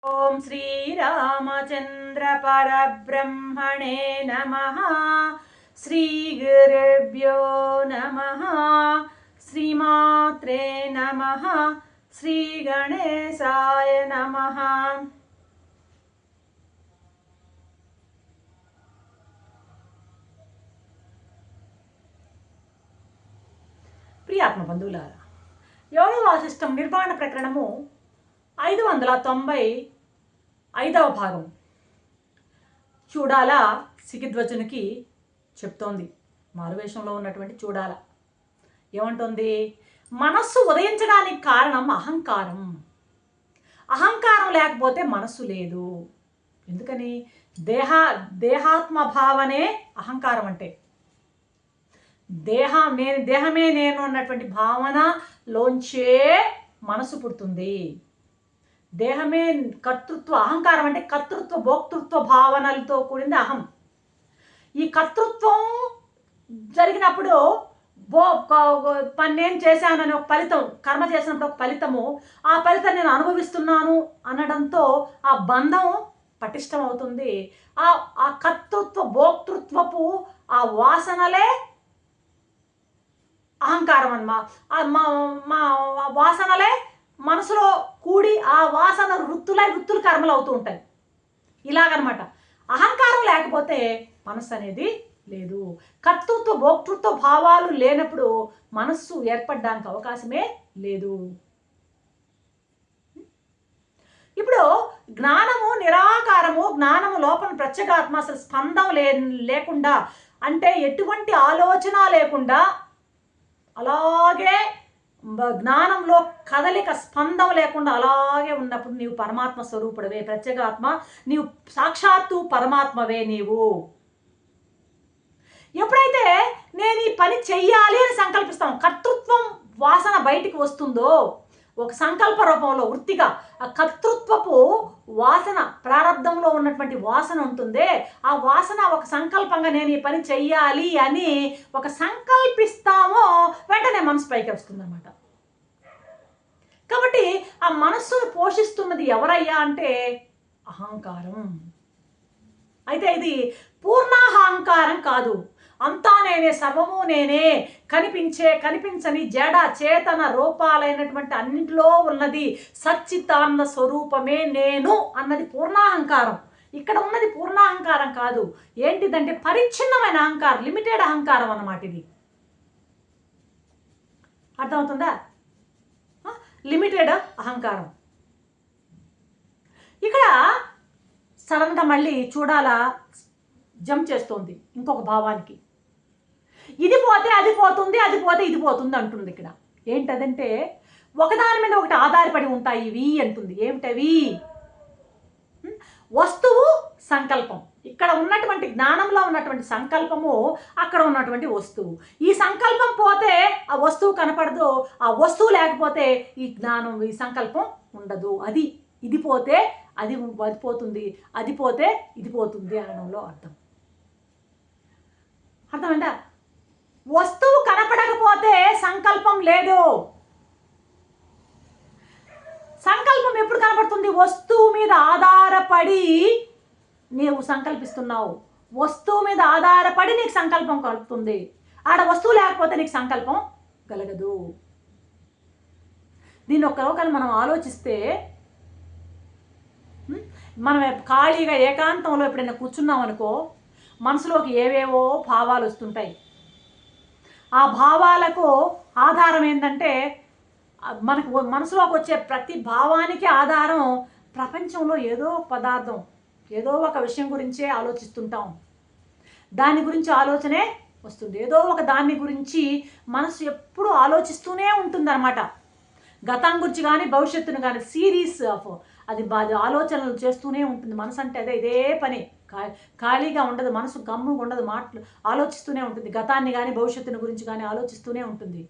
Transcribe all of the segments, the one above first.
ఓం శ్రీరామచంద్ర పరబ్రహ్మణే నమః. శ్రీ గురుభ్యో నమః. శ్రీమాత్రే నమః. శ్రీ గణేశాయ నమః. ప్రియాత్మ బంధువులారా, యోగ వాసిష్టం నిర్వాణ ప్రకరణము 595వ భాగం చూడాల సికిధ్వజునికి చెప్తోంది. మారువేషంలో ఉన్నటువంటి చూడాల ఏమంటుంది? మనస్సు ఉదయించడానికి కారణం అహంకారం. అహంకారం లేకపోతే మనస్సు లేదు. ఎందుకని? దేహాత్మ భావనే అహంకారం అంటే. దేహమే నేను అన్నటువంటి భావనలోంచే మనసు పుడుతుంది. దేహమే కర్తృత్వ, అహంకారం అంటే కర్తృత్వ భోక్తృత్వ భావనలతో కూడింది అహం. ఈ కర్తృత్వం జరిగినప్పుడు పని నేను చేశానని ఒక ఫలితం, కర్మ చేసినప్పుడు ఒక ఫలితము, ఆ ఫలితం నేను అనుభవిస్తున్నాను అనడంతో ఆ బంధం పటిష్టం అవుతుంది. ఆ కర్తృత్వ భోక్తృత్వపు ఆ వాసనలే అహంకారం మా వాసనలే మనసులో కూడి ఆ వాసన వృత్తులు కర్మలు అవుతూ ఉంటాయి. ఇలాగనమాట. అహంకారం లేకపోతే మనస్సు అనేది లేదు. కర్తృత్వ భోక్తృత్వ భావాలు లేనప్పుడు మనస్సు ఏర్పడడానికి అవకాశమే లేదు. ఇప్పుడు జ్ఞానము నిరాకారము, జ్ఞానము లోపల ప్రత్యేగాత్మ, అసలు స్పందం లేకుండా, అంటే ఎటువంటి ఆలోచన లేకుండా అలాగే జ్ఞానంలో కదలిక స్పందం లేకుండా అలాగే ఉన్నప్పుడు నీవు పరమాత్మ స్వరూపుడవే, ప్రత్యేగాత్మ, నీవు సాక్షాత్తు పరమాత్మవే. నీవు ఎప్పుడైతే నేను ఈ పని చెయ్యాలి అని సంకల్పిస్తాం, కర్తృత్వం వాసన బయటికి వస్తుందో, ఒక సంకల్ప రూపంలో వృత్తిగా ఆ కర్తృత్వపు వాసన, ప్రారంధంలో ఉన్నటువంటి వాసన ఉంటుందే, ఆ వాసన ఒక సంకల్పంగా నేను ఈ పని చెయ్యాలి అని ఒక సంకల్పిస్తామో వెంటనే మనసు పైకి వస్తుంది అన్నమాట. కాబట్టి ఆ మనస్సును పోషిస్తున్నది ఎవరయ్యా అంటే అహంకారం. అయితే ఇది పూర్ణాహంకారం కాదు. అంతా నేనే, సర్వము నేనే, కనిపించని జడ చేతన రూపాలైనటువంటి అన్నింటిలో ఉన్నది సచ్చితానంద స్వరూపమే నేను అన్నది పూర్ణాహంకారం. ఇక్కడ ఉన్నది పూర్ణాహంకారం కాదు. ఏంటిదంటే పరిచ్ఛిన్నమైన అహంకారం, లిమిటెడ్ అహంకారం అన్నమాట. ఇది అర్థమవుతుందా? లిమిటెడ్ అహంకారం. ఇక్కడ సడన్గా మళ్ళీ చూడాలా జంప్ చేస్తోంది ఇంకొక భావానికి. ఇది పోతే అది పోతుంది, అది పోతే ఇది పోతుంది అంటుంది. ఇక్కడ ఏంటదంటే ఒకదాని మీద ఒకటి ఆధారపడి ఉంటాయి ఇవి అంటుంది. ఏమిటవి? వస్తువు, సంకల్పం. ఇక్కడ ఉన్నటువంటి జ్ఞానంలో ఉన్నటువంటి సంకల్పము, అక్కడ ఉన్నటువంటి వస్తువు. ఈ సంకల్పం పోతే ఆ వస్తువు కనపడదు, ఆ వస్తువు లేకపోతే ఈ జ్ఞానం, ఈ సంకల్పం ఉండదు. ఇది పోతే అది పోతుంది, అది పోతే ఇది పోతుంది అనడంలో అర్థం. అర్థమైందా? వస్తువు కనపడకపోతే సంకల్పం లేదు. సంకల్పం ఎప్పుడు కనపడుతుంది? వస్తువు మీద ఆధారపడి నీవు సంకల్పిస్తున్నావు. వస్తువు మీద ఆధారపడి నీకు సంకల్పం కలుగుతుంది. ఆడ వస్తువు లేకపోతే నీకు సంకల్పం కలగదు. దీన్ని ఒకరోజు మనం ఆలోచిస్తే, మనం ఖాళీగా ఏకాంతంలో ఎప్పుడైనా కూర్చున్నాం అనుకో, మనసులోకి ఏవేవో భావాలు వస్తుంటాయి. ఆ భావాలకు ఆధారం ఏంటంటే, మనకు మనసులోకి వచ్చే ప్రతి భావానికి ఆధారం ప్రపంచంలో ఏదో ఒక పదార్థం, ఏదో ఒక విషయం గురించే ఆలోచిస్తుంటాం. దాని గురించి ఆలోచనే వస్తుంది. ఏదో ఒక దాని గురించి మనసు ఎప్పుడు ఆలోచిస్తూనే ఉంటుందన్నమాట. గతం గురించి కానీ భవిష్యత్తును కానీ సిరీస్ ఆఫ్ అది ఆలోచనలు చేస్తూనే ఉంటుంది. మనసు అంటే అదే, ఇదే పని. ఖాళీగా ఉండదు మనసు, గమ్ముగా ఉండదు, మాటలు ఆలోచిస్తూనే ఉంటుంది. గతాన్ని కానీ భవిష్యత్తుని గురించి కానీ ఆలోచిస్తూనే ఉంటుంది.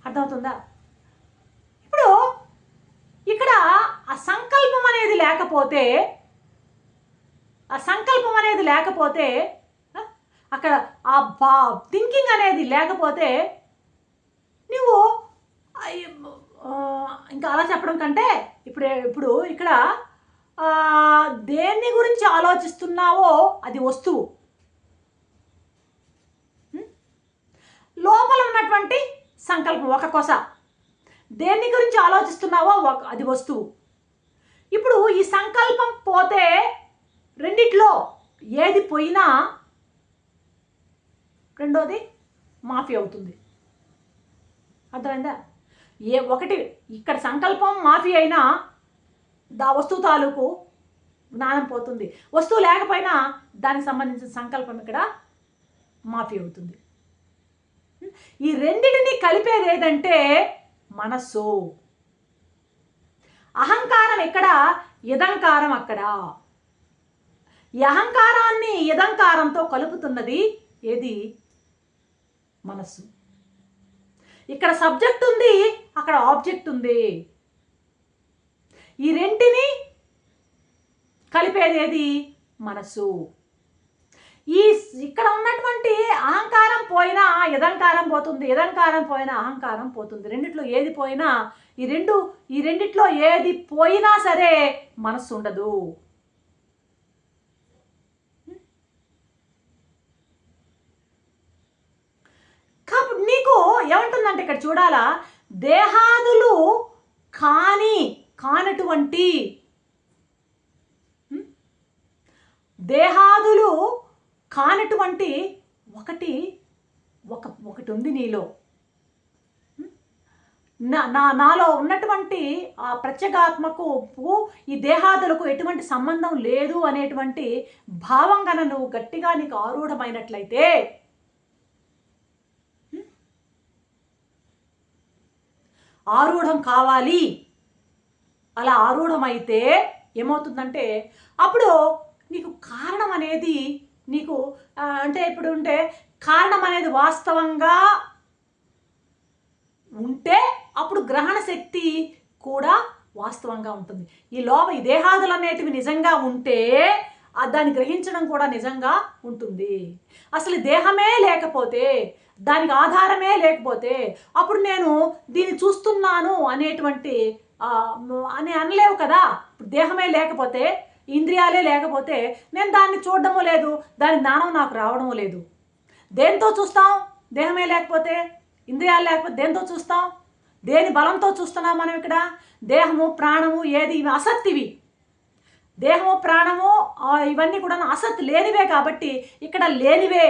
అర్థమవుతుందా? ఇప్పుడు ఇక్కడ ఆ సంకల్పం అనేది లేకపోతే అక్కడ ఆ థింకింగ్ అనేది లేకపోతే నువ్వు ఇంకా అలా చెప్పడం కంటే ఇప్పుడు ఇక్కడ దేన్ని గురించి ఆలోచిస్తున్నావో అది వస్తువు, లోపల ఉన్నటువంటి సంకల్పం ఒక కొస. దేన్ని గురించి ఆలోచిస్తున్నావో అది వస్తువు. ఇప్పుడు ఈ సంకల్పం పోతే రెండిట్లో ఏది పోయినా రెండోది మాఫీ అవుతుంది. అర్థమైందా? ఒకటి ఇక్కడ సంకల్పం మాఫీ అయినా వస్తువు తాలూకు జ్ఞానం పోతుంది. వస్తువు లేకపోయినా దానికి సంబంధించిన సంకల్పం ఇక్కడ మాఫీ అవుతుంది. ఈ రెండిటిని కలిపేది ఏదంటే మనస్సు. అహంకారం ఇక్కడ, యదంకారం అక్కడ. ఈ అహంకారాన్ని యదంకారంతో కలుపుతున్నది ఏది? మనస్సు. ఇక్కడ సబ్జెక్ట్ ఉంది, అక్కడ ఆబ్జెక్ట్ ఉంది. ఈ రెంటిని కలిపేది ఏది? మనస్సు. ఇక్కడ ఉన్నటువంటి అహంకారం పోయినా యదంకారం పోతుంది, యదంకారం పోయినా అహంకారం పోతుంది. రెండిట్లో ఏది పోయినా ఈ రెండిట్లో ఏది పోయినా సరే మనస్సు ఉండదు. కాబట్టి నీకు ఏమంటుందంటే ఇక్కడ చూడాలా, దేహాదులు కానటువంటి దేహాదులు కానటువంటి ఒకటి ఉంది నీలో. నాలో ఉన్నటువంటి ఆ ప్రత్యేగాత్మకు ఈ దేహాదులకు ఎటువంటి సంబంధం లేదు అనేటువంటి భావం గన నువ్వు గట్టిగా నీకు ఆరూఢమైనట్లయితే, ఆరూఢం కావాలి. అలా ఆరూఢమైతే ఏమవుతుందంటే అప్పుడు నీకు కారణం అనేది నీకు అంటే ఇప్పుడు ఉంటే కారణం అనేది వాస్తవంగా ఉంటే అప్పుడు గ్రహణ శక్తి కూడా వాస్తవంగా ఉంటుంది. ఈ దేహాదులు అనేటివి నిజంగా ఉంటే దాన్ని గ్రహించడం కూడా నిజంగా ఉంటుంది. అసలు దేహమే లేకపోతే, దానికి ఆధారమే లేకపోతే అప్పుడు నేను దీన్ని చూస్తున్నాను అనేటువంటి అని అనలేవు కదా. ఇప్పుడు దేహమే లేకపోతే, ఇంద్రియాలే లేకపోతే నేను దాన్ని చూడడము లేదు, దాని జ్ఞానం నాకు రావడము లేదు. దేంతో చూస్తాం? దేహమే లేకపోతే, ఇంద్రియాలు లేకపోతే దేంతో చూస్తాం? దేని బలంతో చూస్తున్నాం మనం ఇక్కడ? దేహము ప్రాణము ఏది ఇవి అసత్తివి. దేహము ప్రాణము ఇవన్నీ కూడా అసత్ లేనివే కాబట్టి ఇక్కడ లేనివే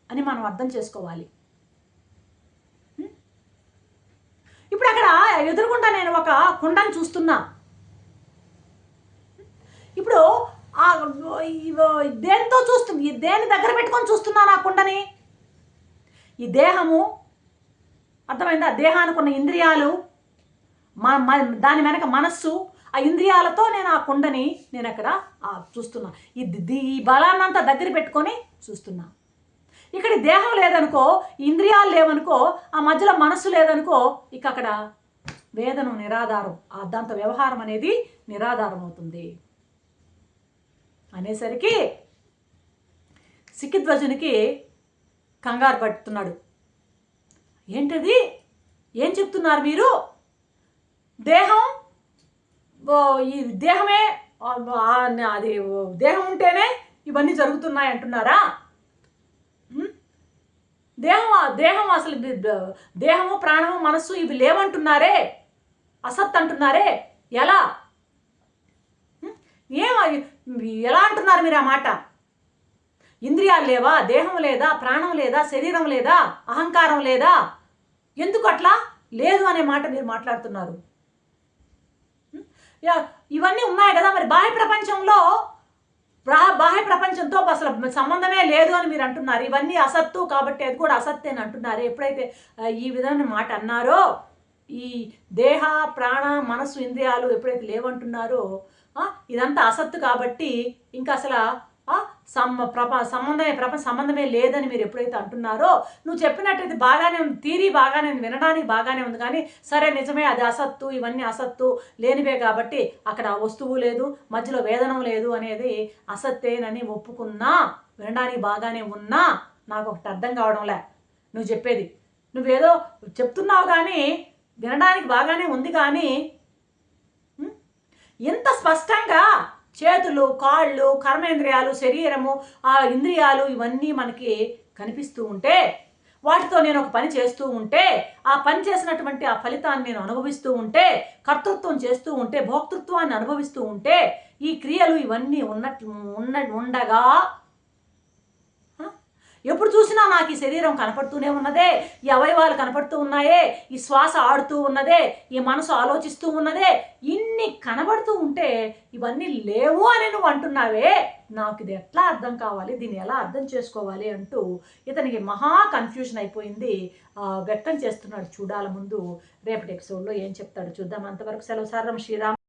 అని మనం అర్థం చేసుకోవాలి. ఇప్పుడు అక్కడ ఎదురుగుండా నేను ఒక కుండను చూస్తున్నా. ఇప్పుడు దేనితో చూస్తుంది? దేని దగ్గర పెట్టుకొని చూస్తున్నాను ఆ కుండని? ఈ దేహము అర్థమైందా? దేహానికి ఉన్న ఇంద్రియాలు, దాని వెనక మనస్సు, ఆ ఇంద్రియాలతో నేను ఆ కుండని నేను అక్కడ చూస్తున్నా. ఈ బలాన్నంతా దగ్గర పెట్టుకొని చూస్తున్నా. ఇక్కడ దేహం లేదనుకో, ఇంద్రియాలు లేవనుకో, ఆ మధ్యలో మనస్సు లేదనుకో, ఇక అక్కడ వేదన నిరాధారం, దాంతో వ్యవహారం అనేది నిరాధారం అవుతుంది. అనేసరికి సిక్కిధ్వజునికి కంగారు పడుతున్నాడు. ఏంటది? ఏం చెప్తున్నారు మీరు? దేహం ఈ దేహమే అది దేహం ఉంటేనే ఇవన్నీ జరుగుతున్నాయి అంటున్నారా? దేహం అసలు దేహము ప్రాణము మనస్సు ఇవి లేవంటున్నారే, అసత్ అంటున్నారే. ఎలా ఎలా అంటున్నారు మీరు ఆ మాట? ఇంద్రియాలు లేవా? దేహం లేదా? ప్రాణం లేదా? శరీరం లేదా? అహంకారం లేదా? ఎందుకు అట్లా లేదు అనే మాట మీరు మాట్లాడుతున్నారు? ఇవన్నీ ఉన్నాయి కదా, మరి బాహ్య ప్రపంచంతో అసలు సంబంధమే లేదు అని మీరు అంటున్నారు. ఇవన్నీ అసత్తు కాబట్టి అది కూడా అసత్తే అని అంటున్నారు. ఎప్పుడైతే ఈ విధమైన మాట అన్నారో, ఈ దేహ ప్రాణ మనస్సు ఇంద్రియాలు ఎప్పుడైతే లేవంటున్నారో ఇదంతా అసత్తు కాబట్టి ఇంకా అసలు సంబంధమే లేదని మీరు ఎప్పుడైతే అంటున్నారో, నువ్వు చెప్పినట్టయితే బాగానే ఉంది, థీరీ బాగానే ఉంది, వినడానికి బాగానే ఉంది. కానీ సరే నిజమే, అది అసత్తు, ఇవన్నీ అసత్తు లేనివే కాబట్టి అక్కడ వస్తువు లేదు, మధ్యలో వేదనం లేదు అనేది అసత్తేనని ఒప్పుకున్నా, వినడానికి బాగానే ఉన్నా నాకు ఒకటి అర్థం కావడంలే నువ్వు చెప్పేది. నువ్వేదో చెప్తున్నావు కానీ వినడానికి బాగానే ఉంది కానీ ఇంత స్పష్టంగా చేతులు, కాళ్ళు, కర్మేంద్రియాలు, శరీరము, ఆ ఇంద్రియాలు ఇవన్నీ మనకి కనిపిస్తూ ఉంటే, వాటితో నేను ఒక పని చేస్తూ ఉంటే, ఆ పని చేసినటువంటి ఆ ఫలితాన్ని నేను అనుభవిస్తూ ఉంటే, కర్తృత్వం చేస్తూ ఉంటే, భోక్తృత్వాన్ని అనుభవిస్తూ ఉంటే, ఈ క్రియలు ఇవన్నీ ఉండగా ఎప్పుడు చూసినా నాకు ఈ శరీరం కనపడుతూనే ఉన్నదే, ఈ అవయవాలు కనపడుతూ ఉన్నాయే, ఈ శ్వాస ఆడుతూ ఉన్నదే, ఈ మనసు ఆలోచిస్తూ ఉన్నదే, ఇన్ని కనబడుతూ ఉంటే ఇవన్నీ లేవు అని నువ్వు అంటున్నావే, నాకు ఇది ఎట్లా అర్థం కావాలి, దీన్ని ఎలా అర్థం చేసుకోవాలి అంటూ ఇతనికి మహా కన్ఫ్యూజన్ అయిపోయింది. వ్యక్తం చేస్తున్నాడు చూడాల ముందు. రేపటి ఎపిసోడ్లో ఏం చెప్తాడు చూద్దాం. అంతవరకు సెలవు. సర్వం శ్రీరామ్.